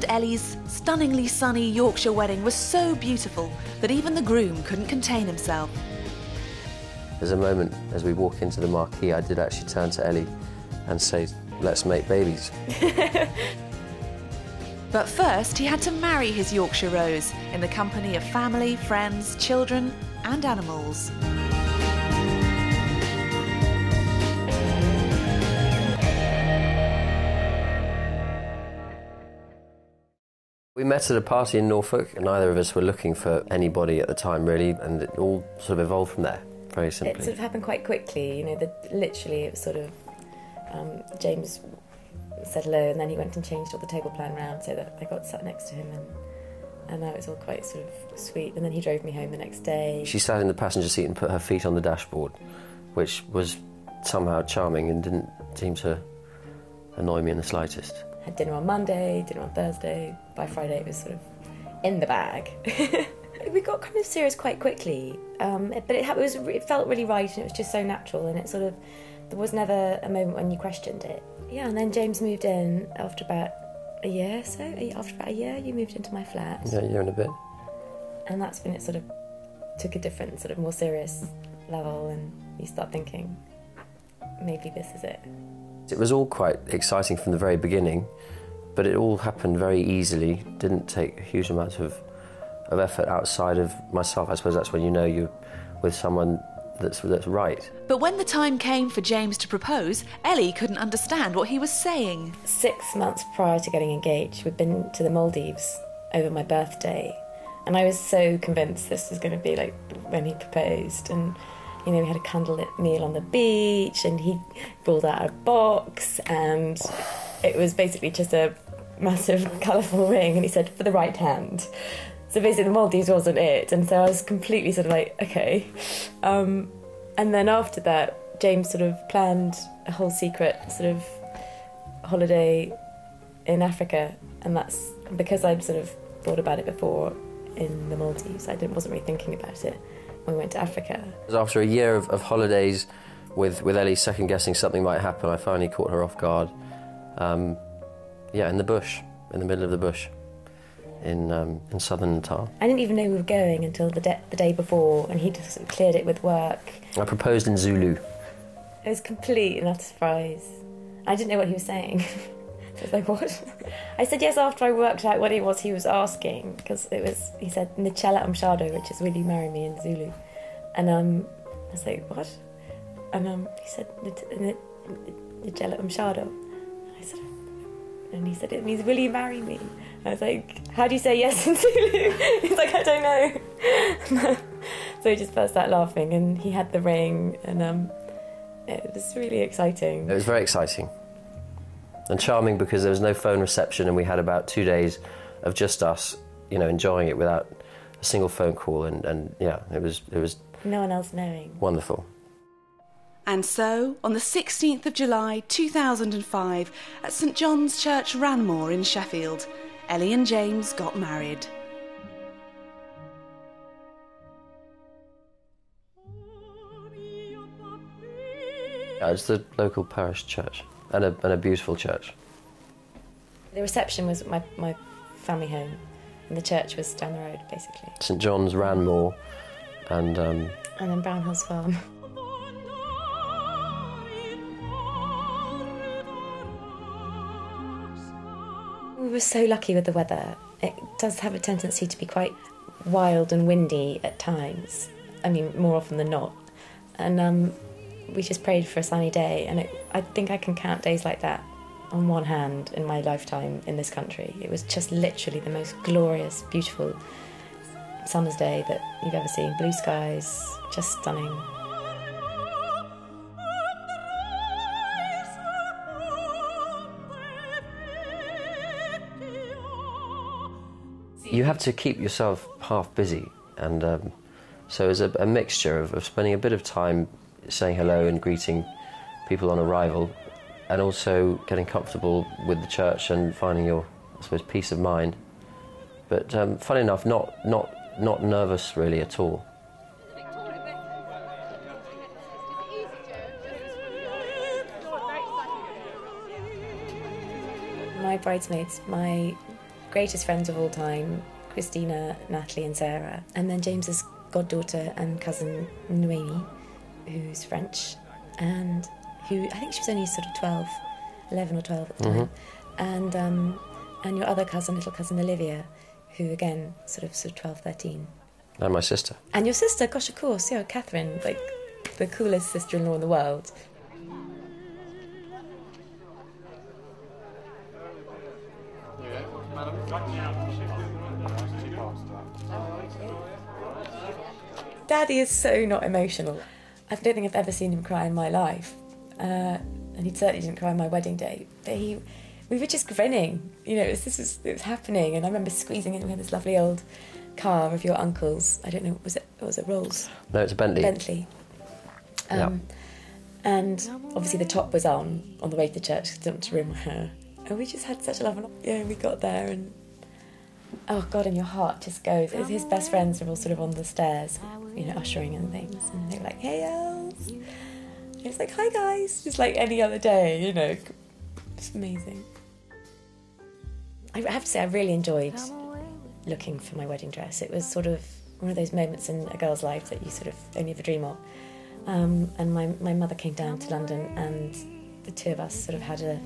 and Ellie's stunningly sunny Yorkshire wedding was so beautiful that even the groom couldn't contain himself. There's a moment as we walk into the marquee, I did actually turn to Ellie and say, "Let's make babies." But first, he had to marry his Yorkshire Rose in the company of family, friends, children and animals. We met at a party in Norfolk, and neither of us were looking for anybody at the time, really, and it all sort of evolved from there, very simply. It sort of happened quite quickly, you know, literally it was sort of, James said hello, and then he went and changed all the table plan around so that I got sat next to him, and that was all quite sort of sweet, and then he drove me home the next day. She sat in the passenger seat and put her feet on the dashboard, which was somehow charming and didn't seem to annoy me in the slightest. Had dinner on Monday, dinner on Thursday. By Friday it was sort of in the bag. We got kind of serious quite quickly, but it felt really right, and it was just so natural, and it sort of, there was never a moment when you questioned it. Yeah, and then James moved in after about a year, so after about a year you moved into my flat. Yeah, a year and a bit. And that's when it sort of took a different, sort of more serious level, and you start thinking, maybe this is it. It was all quite exciting from the very beginning, but it all happened very easily. Didn't take a huge amount of effort outside of myself. I suppose that's when you know you're with someone that's right. But when the time came for James to propose, Ellie couldn't understand what he was saying. 6 months prior to getting engaged, we'd been to the Maldives over my birthday, and I was so convinced this was going to be like when he proposed, and you know, we had a candlelit meal on the beach, and he pulled out a box, and it was basically just a massive colourful ring, and he said, "For the right hand." So basically the Maldives wasn't it, and so I was completely sort of like, okay. And then after that, James sort of planned a whole secret sort of holiday in Africa, and that's because I'd sort of thought about it before in the Maldives. I wasn't really thinking about it when we went to Africa. After a year of holidays with Ellie second-guessing something might happen, I finally caught her off guard. Yeah, in the bush, in the middle of the bush, in southern Natal. I didn't even know we were going until the day before, and he just sort of cleared it with work. I proposed in Zulu. It was complete and utter surprise. I didn't know what he was saying. I was like, what? I said yes after I worked out what it was he was asking, because he said, "Nicela Mshado," which is, "Will you marry me?" in Zulu. And I was like, what? And he said, "Nicela Mshado." And he said, "It means, will you marry me?" I was like, "How do you say yes in Zulu?" He's like, "I don't know." So he just burst out laughing, and he had the ring, and it was really exciting. It was very exciting. And charming, because there was no phone reception, and we had about 2 days of just us, you know, enjoying it without a single phone call, and yeah, it was no one else knowing. Wonderful. And so, on the 16th of July 2005, at St John's Church, Ranmore in Sheffield, Ellie and James got married. Yeah, it's the local parish church, and a beautiful church. The reception was at my family home, and the church was down the road, basically. St John's, Ranmore, and then Brownhill's Farm. We were so lucky with the weather. It does have a tendency to be quite wild and windy at times. I mean, more often than not. And we just prayed for a sunny day, and I think I can count days like that on one hand in my lifetime in this country. It was just literally the most glorious, beautiful summer's day that you've ever seen. Blue skies, just stunning. You have to keep yourself half busy, and so it's a mixture of spending a bit of time saying hello and greeting people on arrival, and also getting comfortable with the church and finding your, I suppose, peace of mind. But funny enough, not nervous really at all. My bridesmaids, my greatest friends of all time, Christina, Natalie and Sarah. And then James's goddaughter and cousin Noémie, who's French, and who, I think she was only sort of 12, 11 or 12 at the time. And your other cousin, little cousin Olivia, who again, sort of 12, 13. And my sister. And your sister, gosh, of course, yeah, Catherine, like the coolest sister-in-law in the world. Daddy is so not emotional. I don't think I've ever seen him cry in my life. And he certainly didn't cry on my wedding day. But we were just grinning. You know, it was happening. And I remember squeezing in. We had this lovely old car of your uncle's. I don't know, was it Rolls? No, it's a Bentley. Bentley. And obviously the top was on the way to the church, to room her. And we just had such a love. And yeah, we got there and, oh God, and your heart just goes. His best friends were all sort of on the stairs, you know, ushering and things. And they were like, hey, Els. And it's like, hi, guys. Just like any other day, you know. It's amazing. I have to say, I really enjoyed looking for my wedding dress. It was sort of one of those moments in a girl's life that you sort of only ever dream of. And my mother came down to London, and the two of us sort of had a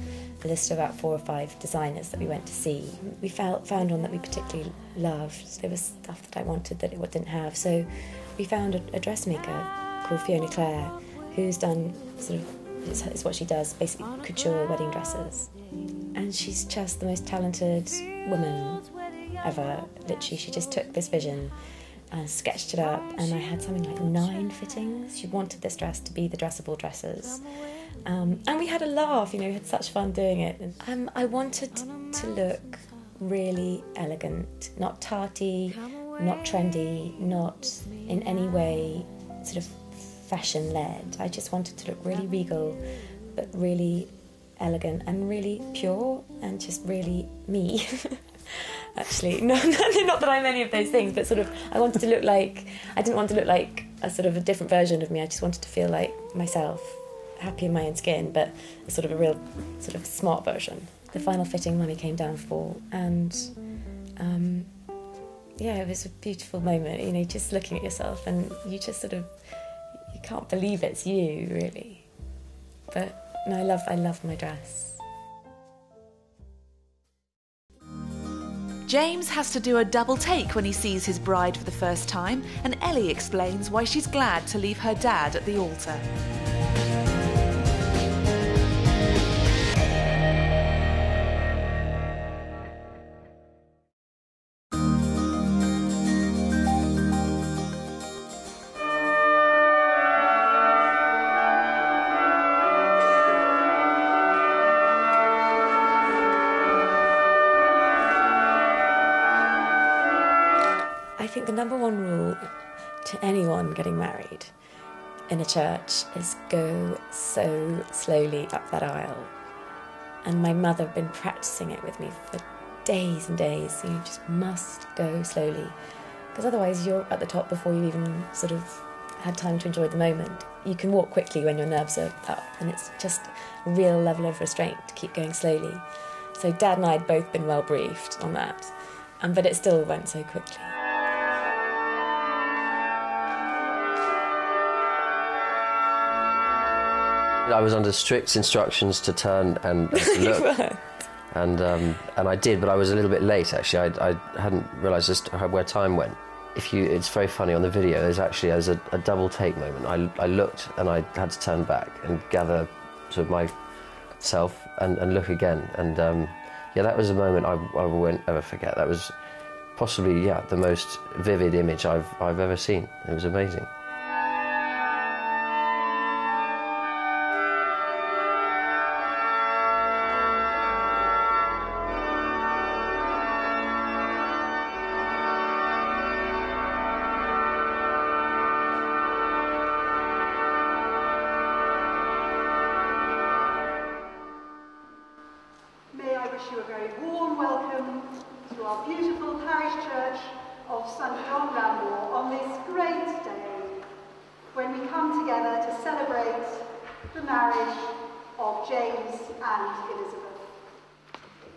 list of about 4 or 5 designers that we went to see. We found one that we particularly loved. There was stuff that I wanted that it didn't have. So we found a dressmaker called Fiona Clare, who's done sort of, it's what she does, basically couture wedding dresses. And she's just the most talented woman ever. Literally, she just took this vision and sketched it up, and I had something like 9 fittings. She wanted this dress to be the dressable dresses. And we had a laugh, you know, we had such fun doing it. I wanted to look really elegant, not tarty, not trendy, not in any way sort of fashion-led. I just wanted to look really regal, but really elegant and really pure and just really me. Actually, no, not that I'm any of those things, but sort of I wanted to look like, I didn't want to look like a sort of a different version of me. I just wanted to feel like myself, happy in my own skin, but a sort of a real sort of smart version. The final fitting Mummy came down for, and yeah, it was a beautiful moment, you know, just looking at yourself and you just sort of, you can't believe it's you, really. But no, I love my dress. James has to do a double take when he sees his bride for the first time, and Ellie explains why she's glad to leave her dad at the altar. I think the number one rule to anyone getting married in a church is go so slowly up that aisle. And my mother had been practicing it with me for days and days, so you just must go slowly. Because otherwise you're at the top before you even sort of had time to enjoy the moment. You can walk quickly when your nerves are up, and it's just a real level of restraint to keep going slowly. So Dad and I had both been well briefed on that, but it still went so quickly. I was under strict instructions to turn and to look, and I did, but I was a little bit late. Actually, I hadn't realised just where time went. It's very funny on the video. There's a double take moment. I looked and I had to turn back and gather sort of myself and look again. And yeah, that was a moment I won't ever forget. That was possibly the most vivid image I've ever seen. It was amazing. You a very warm welcome to our beautiful parish church of St John Ranmore on this great day when we come together to celebrate the marriage of James and Elizabeth.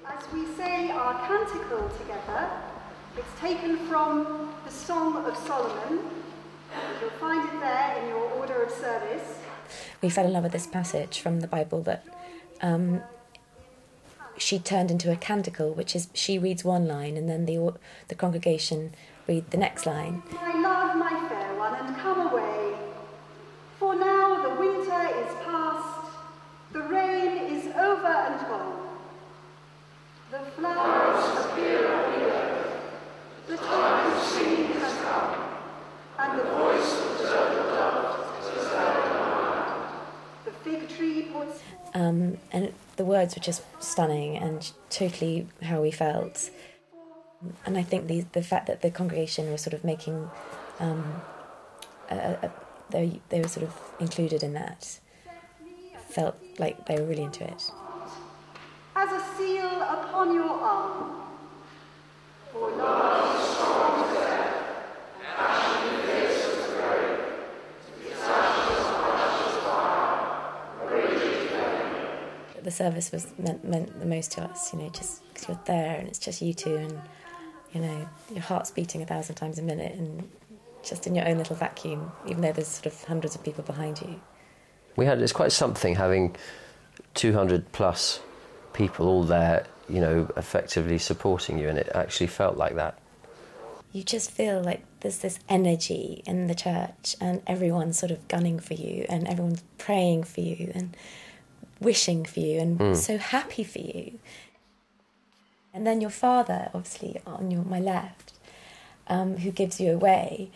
As we say our canticle together, it's taken from the Song of Solomon. You'll find it there in your order of service. We fell in love with this passage from the Bible that she turned into a canticle, which is she reads one line and then the congregation read the next line. My love, my fair one, and come away. For now the winter is past, the rain is over and gone. The flowers appear on the earth, the time of singing has come, and the voice of the turtle dove has heard. The fig tree puts... And the words were just stunning and totally how we felt. And I think the fact that the congregation was sort of making, they were sort of included in that, felt like they were really into it. As a seal upon your arm, for love is strong as death, passion fierce as the grave, its ashes are ashes of fire, raging flame. The service meant the most to us, you know, just because you're there and it's just you two and, you know, your heart's beating 1,000 times a minute and just in your own little vacuum, even though there's sort of hundreds of people behind you. It's quite something having 200 plus people all there, you know, effectively supporting you, and it actually felt like that. You just feel like there's this energy in the church and everyone's sort of gunning for you and everyone's praying for you and wishing for you and so happy for you. And then your father, obviously, on my left, who gives you away,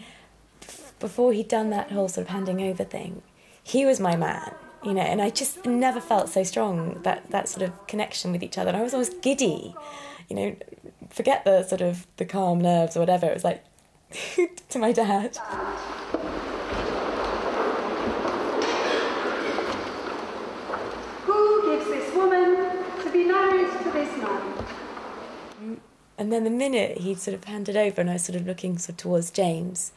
before he'd done that whole sort of handing over thing, he was my man, you know, and I just never felt so strong, that sort of connection with each other. And I was always giddy, you know, forget the sort of the calm nerves or whatever. It was like, to my dad. Who gives this woman to be married to this man? And then the minute he'd sort of handed over and I was sort of looking sort of towards James,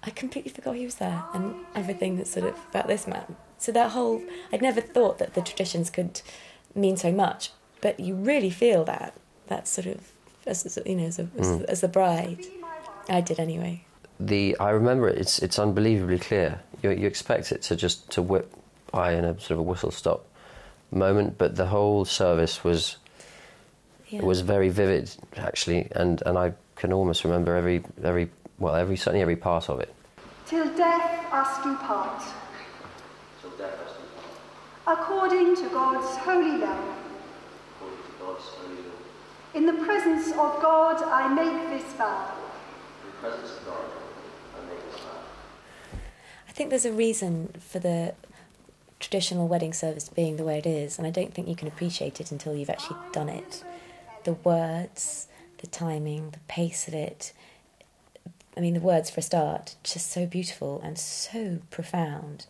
I completely forgot he was there and everything that's sort of about this man. So that whole, I'd never thought that the traditions could mean so much, but you really feel that sort of, as you know, as the bride. I did anyway. I remember it's unbelievably clear. You expect it to whip by in a sort of a whistle-stop moment, but the whole service was very vivid, actually, and I can almost remember certainly every part of it. Till death us do part. Till death us do part. According to God's holy law. According to God's holy law. In the presence of God I make this vow. In the presence of God I make this vow. I think there's a reason for the traditional wedding service being the way it is, and I don't think you can appreciate it until you've actually done it. The words, the timing, the pace of it. I mean, the words for a start, just so beautiful and so profound.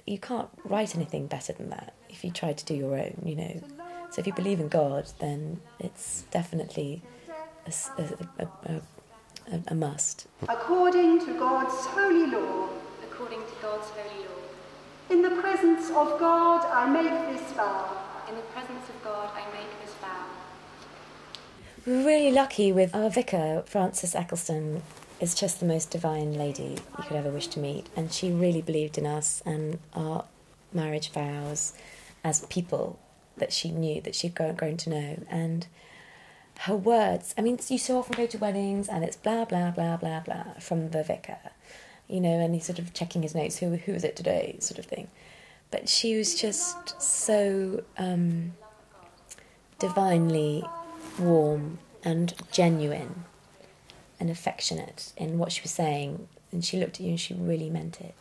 You can't write anything better than that if you try to do your own, you know. So if you believe in God, then it's definitely a must. According to God's holy law. According to God's holy law. In the presence of God I make this vow. In the presence of God I make this vow. We were really lucky with our vicar, Frances Eccleston, is just the most divine lady you could ever wish to meet, and she really believed in us and our marriage vows as people that she knew, that she'd grown to know, and her words, I mean, you so often go to weddings and it's blah, blah, blah, blah, blah from the vicar, you know, and he's sort of checking his notes, who is it today, sort of thing. But she was just so divinely warm and genuine and affectionate in what she was saying, and she looked at you and she really meant it.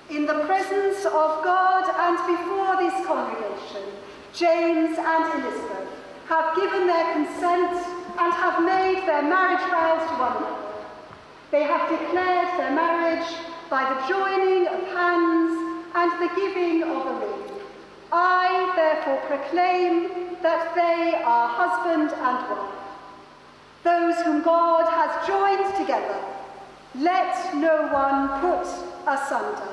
In the presence of God and before this congregation, James and Elizabeth have given their consent and have made their marriage vows to one another. They have declared their marriage by the joining of hands and the giving of a ring. I therefore proclaim that they are husband and wife. Those whom God has joined together, let no one put asunder.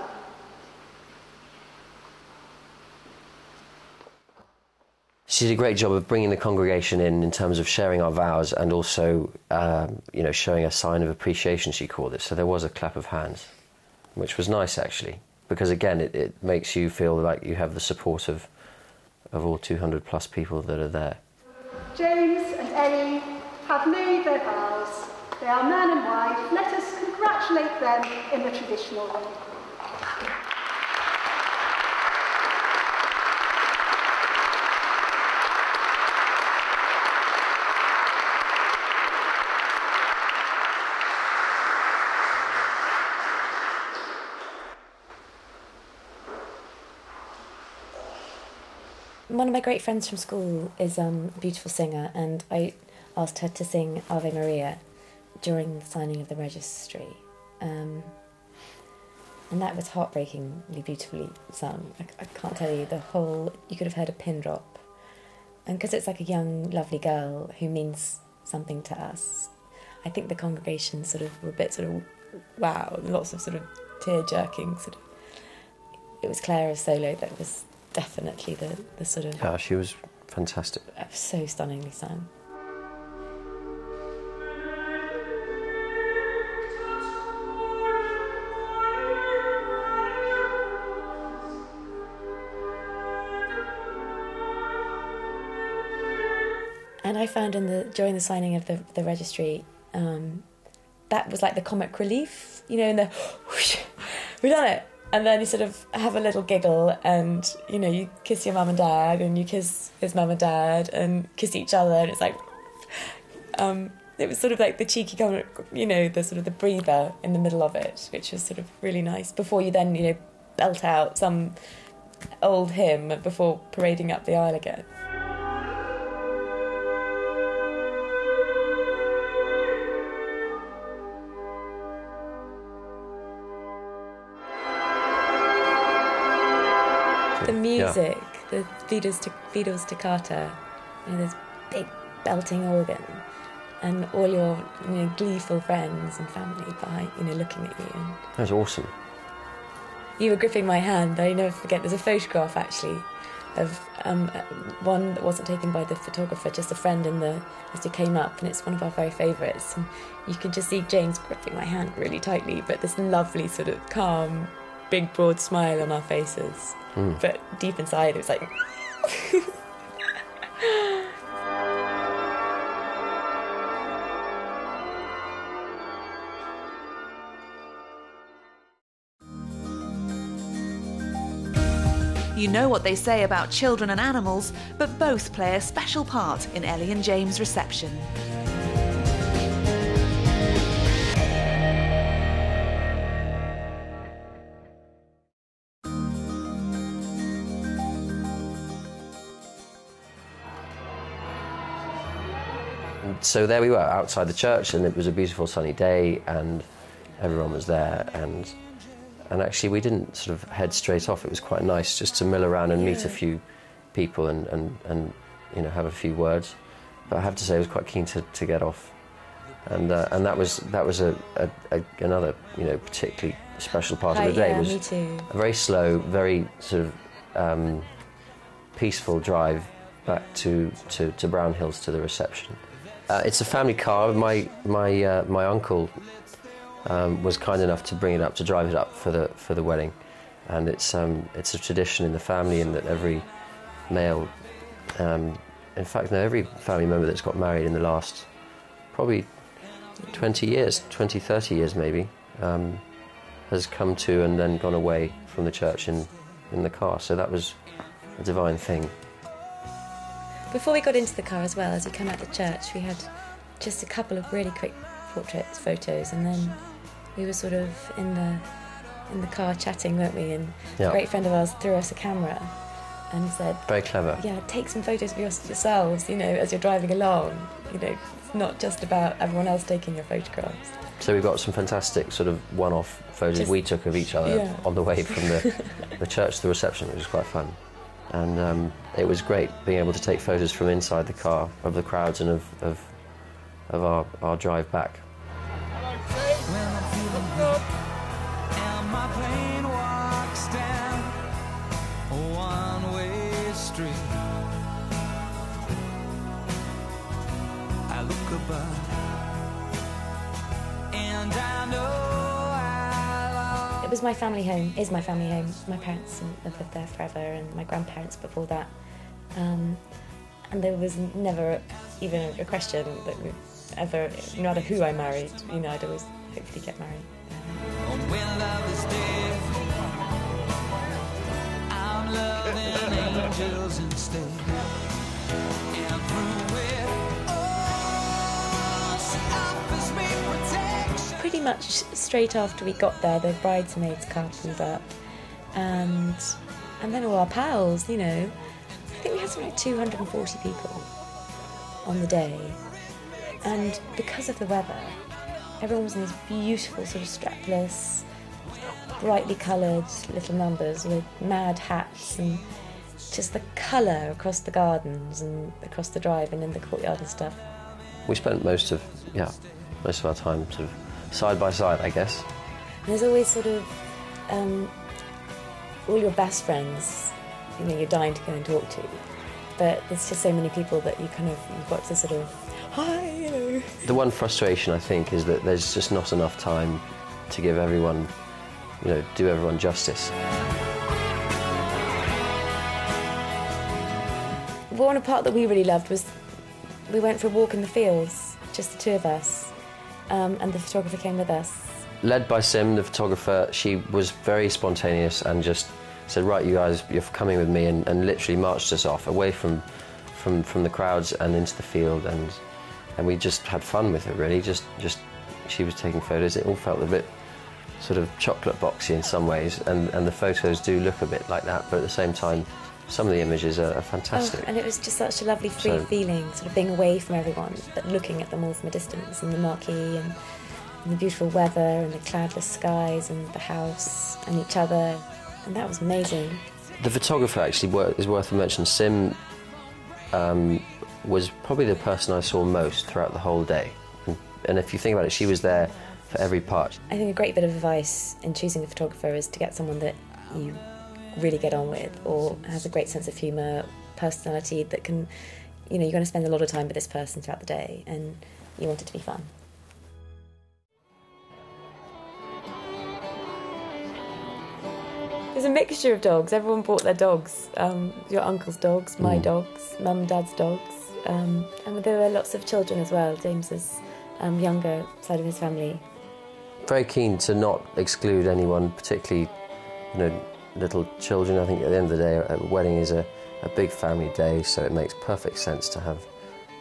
She did a great job of bringing the congregation in terms of sharing our vows and also, showing a sign of appreciation, she called it. So there was a clap of hands, which was nice, actually, because, again, it makes you feel like you have the support of all 200 plus people that are there. James and Ellie have made their vows. They are man and wife. Let us congratulate them in the traditional way. One of my great friends from school is a beautiful singer, and I asked her to sing Ave Maria during the signing of the registry. And that was heartbreakingly beautifully sung. I can't tell you, you could have heard a pin drop. And because it's like a young, lovely girl who means something to us, I think the congregation were a bit wow, lots of tear-jerking It was Clara's solo that was definitely the sort of... Yeah, she was fantastic. So stunningly sung. And I found during the signing of the registry, that was like the comic relief, in the whoosh, we've done it. And then you sort of have a little giggle and, you kiss your mum and dad and you kiss his mum and dad and kiss each other, and it's like, it was sort of like the cheeky comic, the breather in the middle of it, which was sort of really nice, before you then, belt out some old hymn before parading up the aisle again. The music, the Fidel's toccata, this big belting organ, and all your gleeful friends and family behind, looking at you. That was awesome. You were gripping my hand. I never forget. There's a photograph actually of one that wasn't taken by the photographer, just a friend as you came up, and it's one of our very favourites. And you can just see James gripping my hand really tightly, but this lovely sort of calm, big broad smile on our faces. But deep inside it was like... You know what they say about children and animals, but both play a special part in Ellie and James' reception. So there we were outside the church, and it was a beautiful sunny day, and everyone was there, and actually we didn't sort of head straight off. It was quite nice just to mill around and meet a few people and have a few words. But I have to say I was quite keen to get off, and that was another particularly special part of the day. Yeah, was me too. A very slow, very sort of peaceful drive back to Brown Hills to the reception. It's a family car. My uncle was kind enough to bring it up, to drive it up for the wedding, and it's a tradition in the family, in that every male, in fact, no, every family member that's got married in the last probably 20 years, 30 years maybe, has come to and then gone away from the church in the car. So that was a divine thing. Before we got into the car as well, as we come out of the church, we had just a couple of really quick photos, and then we were sort of in the car chatting, weren't we? And a great friend of ours threw us a camera and said, very clever. Yeah, take some photos of yourselves, as you're driving along. It's not just about everyone else taking your photographs. So we got some fantastic sort of one-off photos we took of each other on the way from the church to the reception, which was quite fun. And it was great being able to take photos from inside the car of the crowds and of our drive back. When I'm feeling good and my plane walks down a one-way street, I look above and I know it was my family home, is my family home. My parents have lived there forever, and my grandparents before that. And there was never even a question that we'd ever, no matter who I married, I'd always hopefully get married. when love is dead, I'm loving angels instead. And through it all, she offers me protection. Pretty much straight after we got there, the bridesmaids car pulled up, and then all our pals, I think we had something like 240 people on the day, and because of the weather, everyone was in these beautiful sort of strapless, brightly coloured little numbers with mad hats, and just the colour across the gardens and across the drive and in the courtyard and stuff. We spent most of our time sort of side by side, I guess. And there's always sort of all your best friends, you're dying to go and talk to, but there's just so many people that you've got to sort of, hi, The one frustration, I think, is that there's just not enough time to give everyone, do everyone justice. One part that we really loved was we went for a walk in the fields, just the two of us, and the photographer came with us. Led by Sim, the photographer, she was very spontaneous and just said, right, you guys, you're coming with me, and literally marched us off away from the crowds and into the field, and we just had fun with it, really. Just she was taking photos. It all felt a bit sort of chocolate boxy in some ways, and the photos do look a bit like that, but at the same time, some of the images are fantastic. Oh, and it was just such a lovely free feeling, sort of being away from everyone, but looking at them all from a distance, and the marquee, and the beautiful weather, and the cloudless skies, and the house, and each other, and that was amazing. The photographer actually is worth a mention. Sim was probably the person I saw most throughout the whole day, and if you think about it, she was there for every part. I think a great bit of advice in choosing a photographer is to get someone that you really get on with, or has a great sense of humour, personality that can, you're going to spend a lot of time with this person throughout the day, and you want it to be fun. There's a mixture of dogs. Everyone brought their dogs. Your uncle's dogs, my dogs, mum and dad's dogs. And there were lots of children as well. James's younger side of his family. Very keen to not exclude anyone, particularly, little children. I think at the end of the day, a wedding is a big family day, so it makes perfect sense to have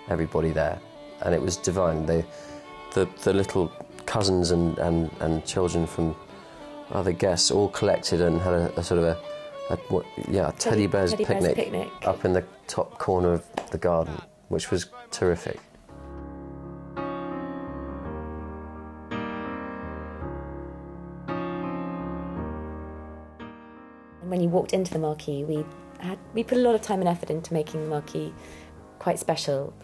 everybody there. And it was divine. The little cousins and children from other guests all collected and had a sort of a teddy bear's picnic up in the top corner of the garden, which was terrific. When you walked into the marquee, we put a lot of time and effort into making the marquee quite special.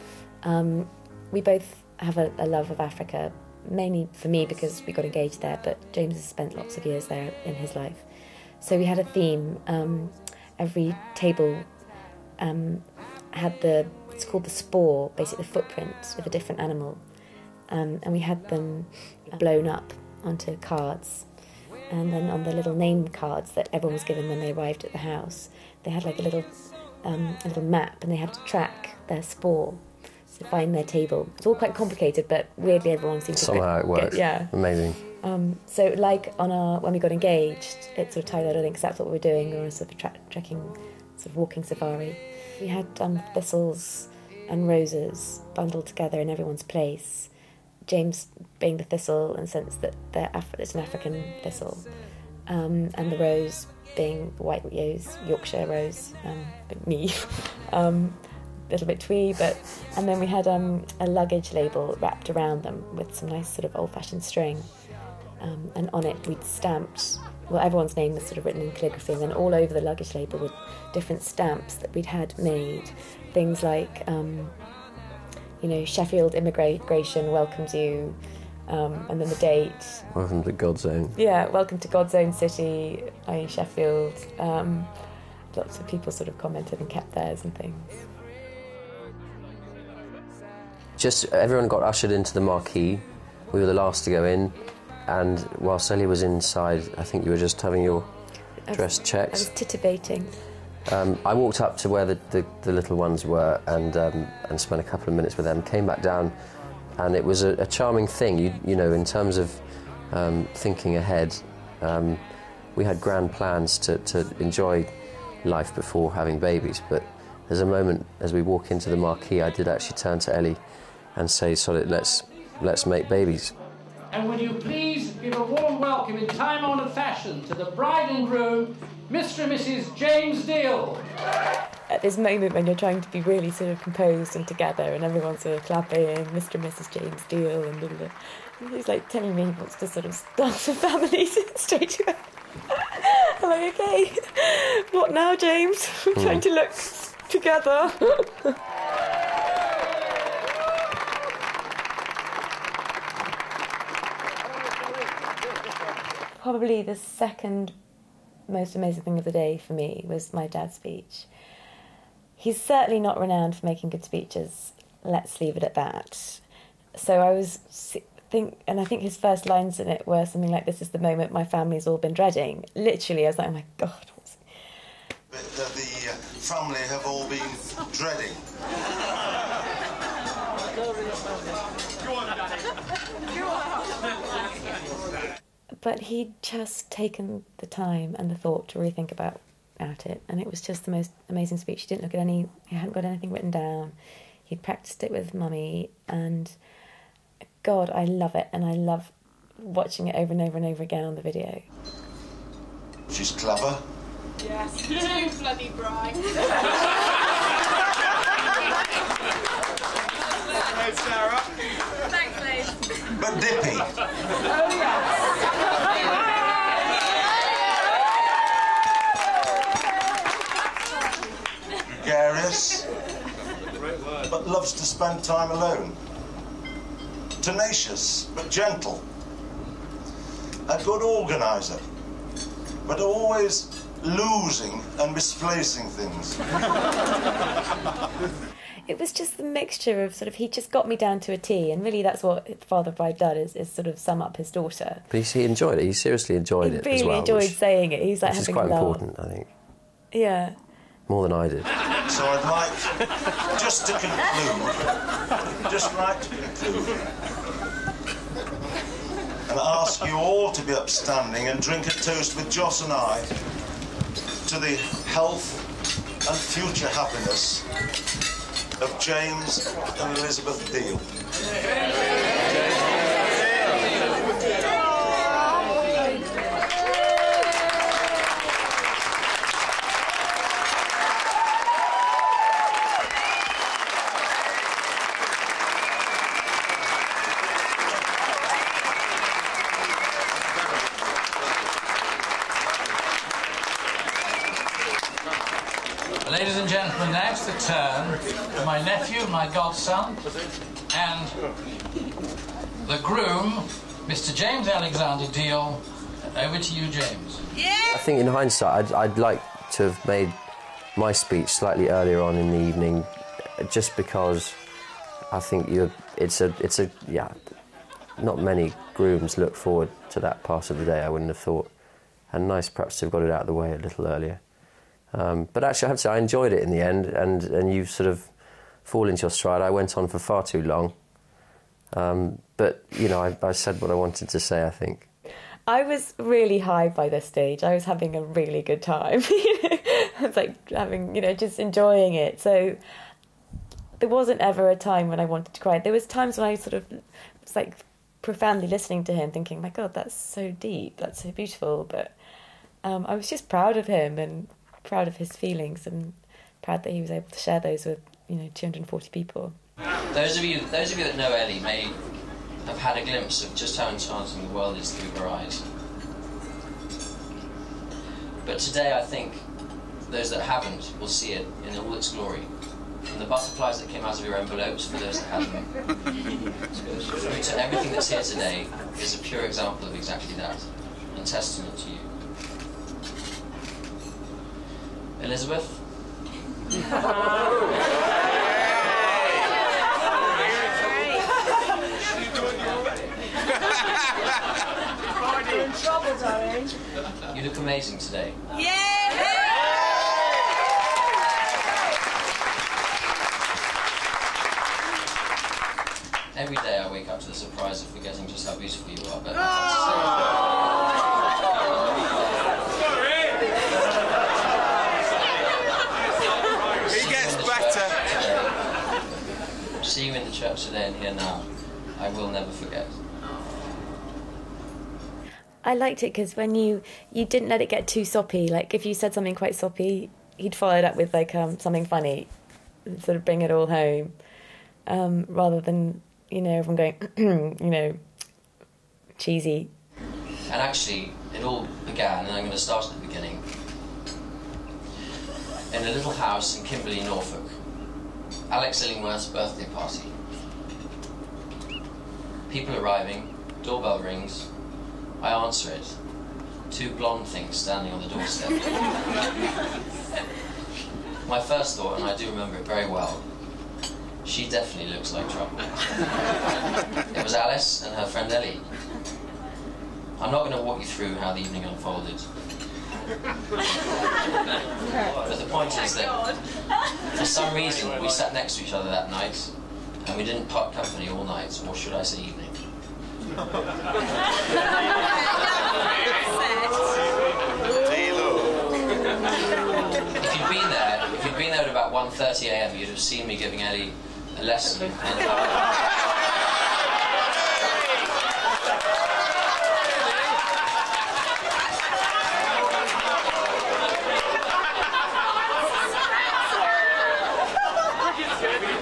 We both have a love of Africa, mainly for me because we got engaged there, but James has spent lots of years there in his life. So we had a theme. Every table had it's called the spore, basically the footprint of a different animal. And we had them blown up onto cards. And then on the little name cards that everyone was given when they arrived at the house, they had like a little map, and they had to track their spore to find their table. It's all quite complicated, but weirdly everyone seemed to somehow it works. Yeah, amazing. So like when we got engaged, it sort of tied that in because that's what we were doing. We were sort of trekking, sort of walking safari. We had thistles and roses bundled together in everyone's place. James being the thistle in the sense that it's an African thistle, and the rose being the white rose, Yorkshire rose, me, a little bit twee, and then we had a luggage label wrapped around them with some nice sort of old-fashioned string, and on it we'd stamped well, everyone's name was sort of written in calligraphy, and then all over the luggage label were different stamps that we'd had made. Things like, Sheffield Immigration welcomes you, and then the date. Welcome to God's own. Yeah, welcome to God's own city, i.e. Sheffield. Lots of people sort of commented and kept theirs and things. Just everyone got ushered into the marquee. We were the last to go in, and whilst Ellie was inside, I think you were just having your dress checked. I was titivating. I walked up to where the little ones were and spent a couple of minutes with them, came back down, and it was a charming thing, you know, in terms of thinking ahead. We had grand plans to enjoy life before having babies, but there's a moment as we walk into the marquee, I did actually turn to Ellie and say, "Sorry, let's make babies." And will you please give a warm welcome in time-honoured fashion to the bride and groom, Mr. and Mrs. James Deal. At this moment when you're trying to be really sort of composed and together, and everyone's sort of clapping, Mr. and Mrs. James Deal, and blah, blah, blah. And he's like telling me he wants to sort of start a family straight away. I'm like, okay, what now, James? We're trying to look together. Probably the second most amazing thing of the day for me was my dad's speech. He's certainly not renowned for making good speeches. Let's leave it at that. So I think his first lines in it were something like, "This is the moment my family's all been dreading." Literally, I was like, oh my God. That the family have all been dreading. But he'd just taken the time and the thought to really think about it, and it was just the most amazing speech. He hadn't got anything written down. He'd practiced it with Mummy, and God, I love it, and I love watching it over and over and over again on the video. She's clever. Yes. You bloody bride. Hey, Sarah. Thanks, Liz. But dippy. Oh, yes. Gregarious, but loves to spend time alone. Tenacious, but gentle. A good organiser, but always losing and misplacing things. It was just the mixture of sort of, he just got me down to a T, and really that's what Father Bride does, is sort of sum up his daughter. But he enjoyed it, he seriously enjoyed it as well. He really enjoyed saying it. He's like which is having quite a laugh. important, I think. Yeah. More than I did. So I'd like, just to conclude, and ask you all to be upstanding and drink a toast with Joss and I to the health and future happiness of James and Elizabeth Deal. Ladies and gentlemen, now it's the turn of my nephew, my godson, and the groom, Mr. James Alexander Deal. Over to you, James. I think in hindsight, I'd like to have made my speech slightly earlier on in the evening, just because I think not many grooms look forward to that part of the day, I wouldn't have thought. And nice perhaps to have got it out of the way a little earlier. But actually, I have to say, I enjoyed it in the end, and you sort of fall into your stride. I went on for far too long. But, you know, I said what I wanted to say, I think. I was really high by this stage. I was having a really good time. I was like having, just enjoying it. So there wasn't ever a time when I wanted to cry. There was times when I sort of was like profoundly listening to him, thinking, my God, that's so deep, that's so beautiful. But I was just proud of him and proud of his feelings, and proud that he was able to share those with 240 people. Those of you that know Ellie may have had a glimpse of just how enchanting the world is through her eyes. But today I think those that haven't will see it in all its glory. From the butterflies that came out of your envelopes for those that had them, through to everything that's here today is a pure example of exactly that, and testament to you. Elizabeth? You're in trouble, darling. You look amazing today. Every day I wake up to the surprise of forgetting just how beautiful you are, but He gets better. See you in the church today and here now, I will never forget. I liked it because when you didn't let it get too soppy. Like if you said something quite soppy, he'd follow it up with like something funny, and sort of bring it all home, rather than everyone going cheesy. And actually, it all began, and I'm going to start at the beginning, in a little house in Kimberley, Norfolk. Alex Illingworth's birthday party. People arriving, doorbell rings. I answer it. Two blonde things standing on the doorstep. My first thought, and I do remember it very well, she definitely looks like trouble. It was Alice and her friend Ellie. I'm not going to walk you through how the evening unfolded. But the point is that, for some reason, we sat next to each other that night, and we didn't part company all night, or should I say evening. If you'd been there at about 1:30 a.m., you'd have seen me giving Ellie a lesson.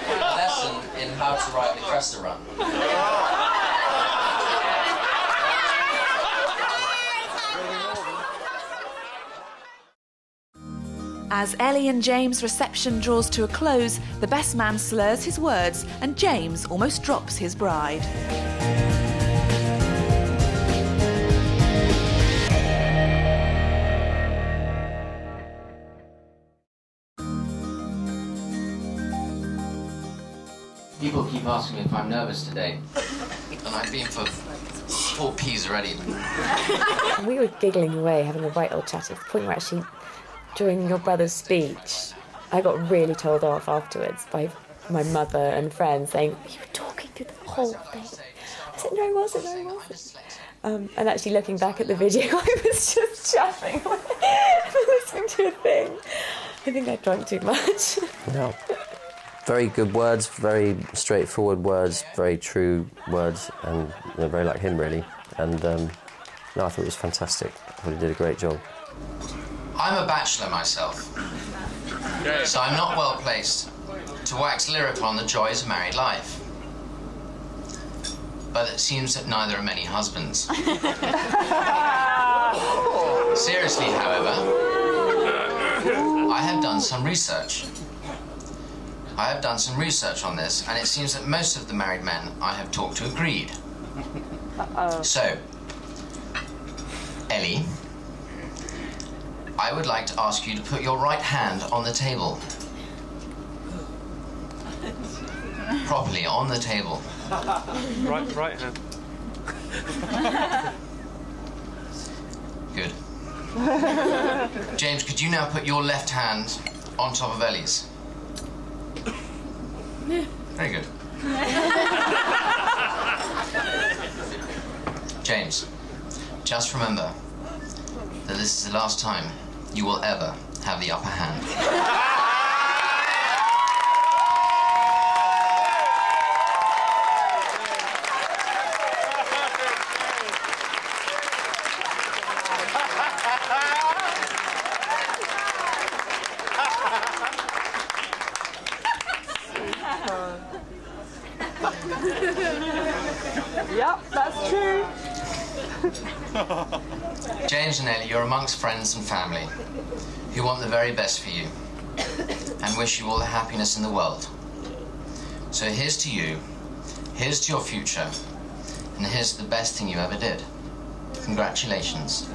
A lesson in how to ride the Cresta run. As Ellie and James' reception draws to a close, the best man slurs his words and James almost drops his bride. People keep asking me if I'm nervous today, and I've been for 4 peas already. We were giggling away, having a right old chat at the point where actually, during your brother's speech, I got really told off afterwards by my mother and friends saying, you were talking through the whole thing. I said, no, I wasn't. And actually looking back at the video, I was just chatting away, listening to a thing. I think I drank too much. No. Very good words, very straightforward words, very true words, and very like him, really. And no, I thought it was fantastic. I thought he did a great job. I'm a bachelor myself, so I'm not well placed to wax lyrical on the joys of married life. But it seems that neither are many husbands. Seriously, however, I have done some research. I have done some research on this, and it seems that most of the married men I have talked to agreed. So, Ellie, I would like to ask you to put your right hand on the table. Properly, on the table. Right hand. Good. James, could you now put your left hand on top of Ellie's? Very good. James, just remember that this is the last time you will ever have the upper hand. Yep, that's true. James and Ellie, you're amongst friends and family who want the very best for you and wish you all the happiness in the world. So here's to you, here's to your future, and here's the best thing you ever did. Congratulations.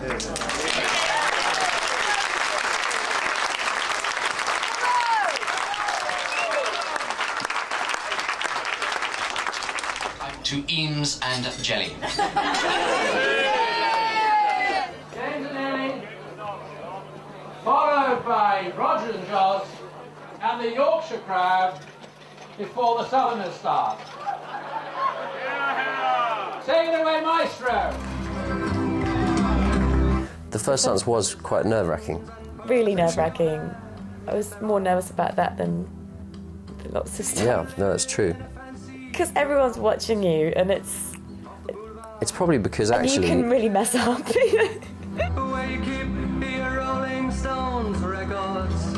To Eames and Jelly. James and Ellie, followed by Roger and Jos and the Yorkshire crowd before the Southerners start. Take it away, Maestro. The first dance was quite nerve-wracking. Really nerve-wracking. I was more nervous about that than lots of stuff. Yeah, no, that's true. Because everyone's watching you, and it's probably because and actually... you can really mess up. Where you keep your Rolling Stones records.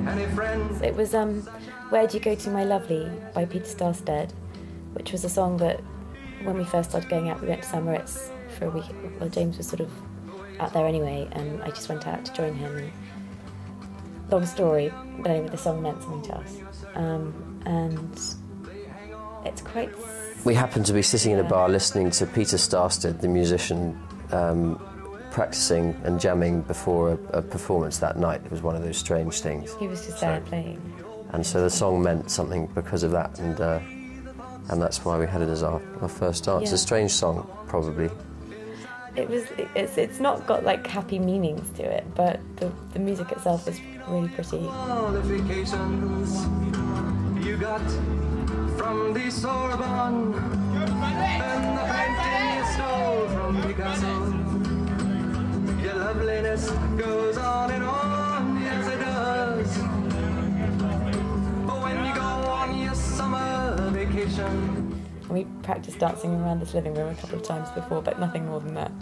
Any friends? It was Where'd You Go To My Lovely by Peter Starstead, which was a song that when we first started going out, we went to St Moritz for a week. Well, James was sort of out there anyway, and I just went out to join him. And long story, but anyway, the song meant something to us. And it's quite... We happened to be sitting in a bar listening to Peter Starstead, the musician, practicing and jamming before a performance that night. It was one of those strange things. He was just there playing. And so the song meant something because of that, and that's why we had it as our first dance. Yeah. It's a strange song, probably. It's not got like happy meanings to it, but the music itself is really pretty. Qualifications you got from the Sorbonne and the painting you stole from Picasso. Your loveliness goes on and on, yes it does. But when you go on your summer vacation. We practiced dancing around this living room a couple of times before, but nothing more than that.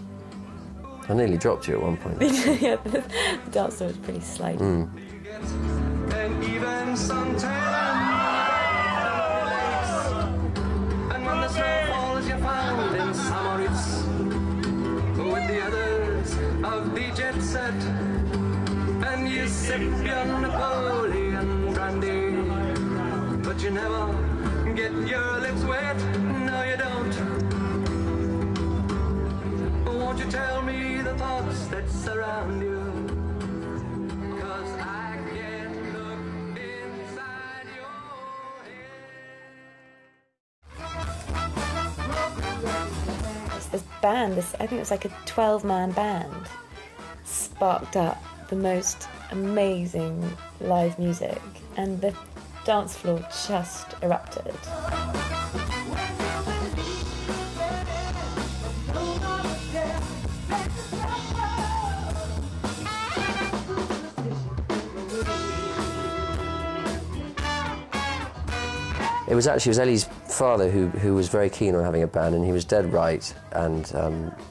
I nearly dropped you at one point. Yeah, the dance floor was pretty slidey. And even some and when the snow falls, you're found in St Moritz with the others of the jet set, and you sip your Napoleon brandy, but you never get your lips wet. No, you don't. Won't you tell me the thoughts that surround you? 'Cause I can look inside your head. This band, I think it was like a 12-man band, sparked up the most amazing live music, and the dance floor just erupted. It was Ellie's father who was very keen on having a band, and he was dead right. And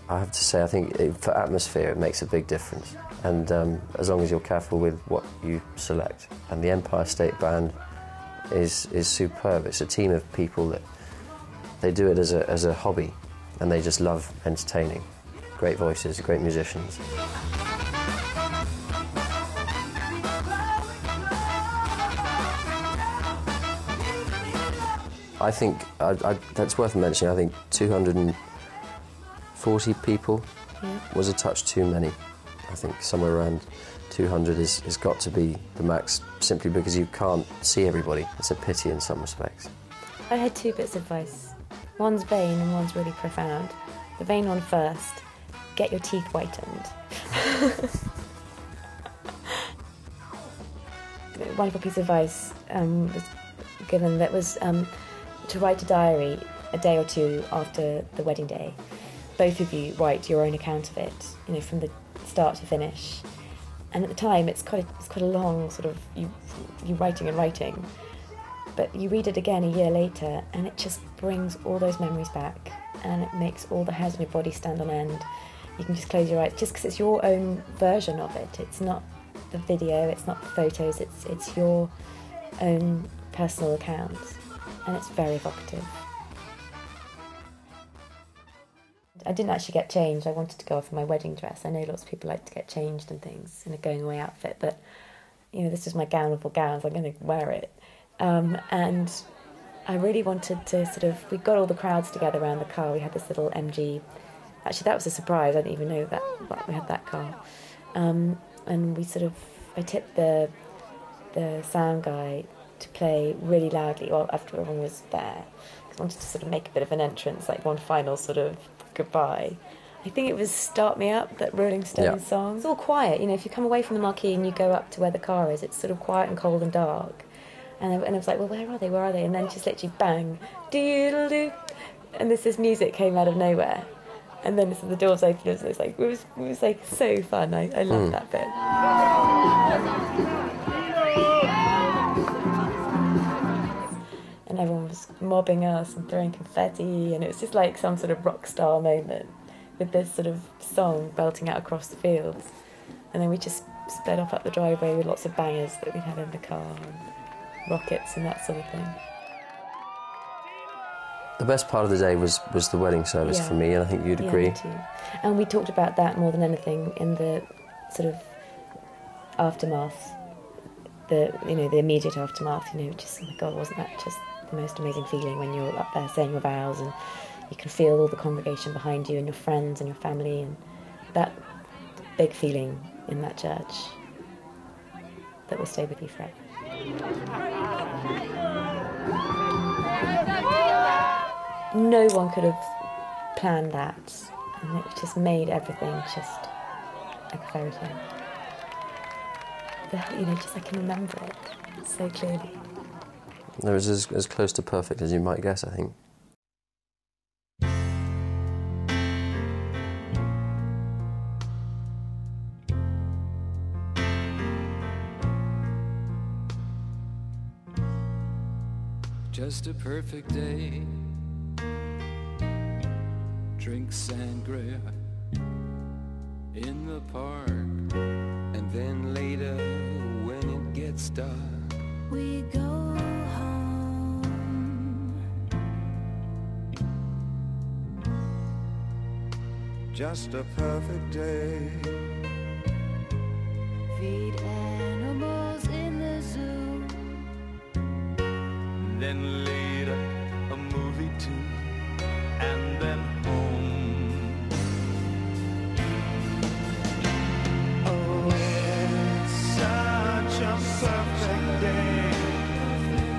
I have to say, I think for atmosphere, it makes a big difference. And as long as you're careful with what you select. And the Empire State Band is superb. It's a team of people that they do it as a hobby, and they just love entertaining. Great voices, great musicians. I think that's worth mentioning. I think 240 people was a touch too many. I think somewhere around 200 has got to be the max, simply because you can't see everybody. It's a pity in some respects. I had two bits of advice. One's vain and one's really profound. The vain one first, get your teeth whitened. Wonderful piece of advice was given that was to write a diary a day or two after the wedding day. Both of you write your own account of it, from the start to finish. And at the time, it's quite a long sort of you writing and writing. But you read it again a year later, and it just brings all those memories back, and it makes all the hairs on your body stand on end. You can just close your eyes, just because it's your own version of it. It's not the video, it's not the photos, it's your own personal account, and it's very evocative. I didn't actually get changed. I wanted to go off in my wedding dress. I know lots of people like to get changed and things in a going away outfit, but this was my gown of all gowns. I'm going to wear it. And I really wanted to we got all the crowds together around the car. We had this little MG. Actually, that was a surprise. I didn't even know that we had that car. And I tipped the sound guy to play really loudly after everyone was there. I wanted to make a bit of an entrance, like one final goodbye. I think it was Start Me Up, that Rolling Stones song. It's all quiet, if you come away from the marquee and you go up to where the car is, it's quiet and cold and dark. And I was like, well, where are they? And then just literally bang, doodle-doo, and this music came out of nowhere. And then the doors opened, and it was so fun. I loved that bit. And everyone was mobbing us and throwing confetti, and it was just like some sort of rock star moment with this song belting out across the fields. And then we just sped off up the driveway with lots of bangers that we had in the car, and rockets and that sort of thing. The best part of the day was the wedding service for me, and I think you'd agree. Me too. And we talked about that more than anything in the aftermath, the immediate aftermath. Just, oh my God, wasn't that just the most amazing feeling when you're up there saying your vows and you can feel all the congregation behind you and your friends and your family, and that big feeling in that church that will stay with you forever. No one could have planned that, and it just made everything just like a fairy tale. I can remember it so clearly. It was as close to perfect as you might guess, I think. Just a perfect day. Drink sangria in the park, and then later when it gets dark, we go home. Just a perfect day. Feed animals in the zoo, then later a movie too, and then home. Oh, it's such a perfect day.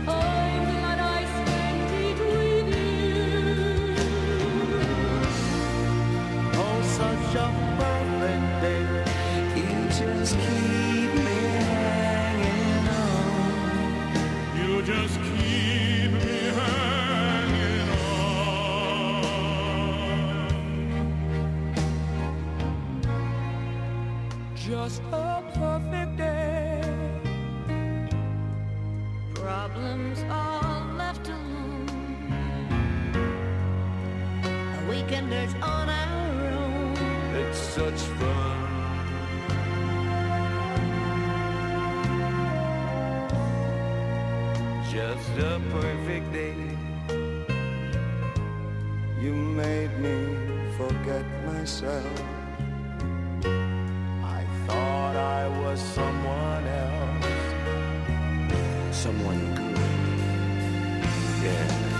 I'm glad I spent it with you. Oh, such a perfect day. You just keep me hanging on. You just keep me hanging on. Just a perfect day. Problems all left alone. A weekenders on our own. It's such fun. Just a perfect day. You made me forget myself. I thought I was someone else. Someone good. Yeah.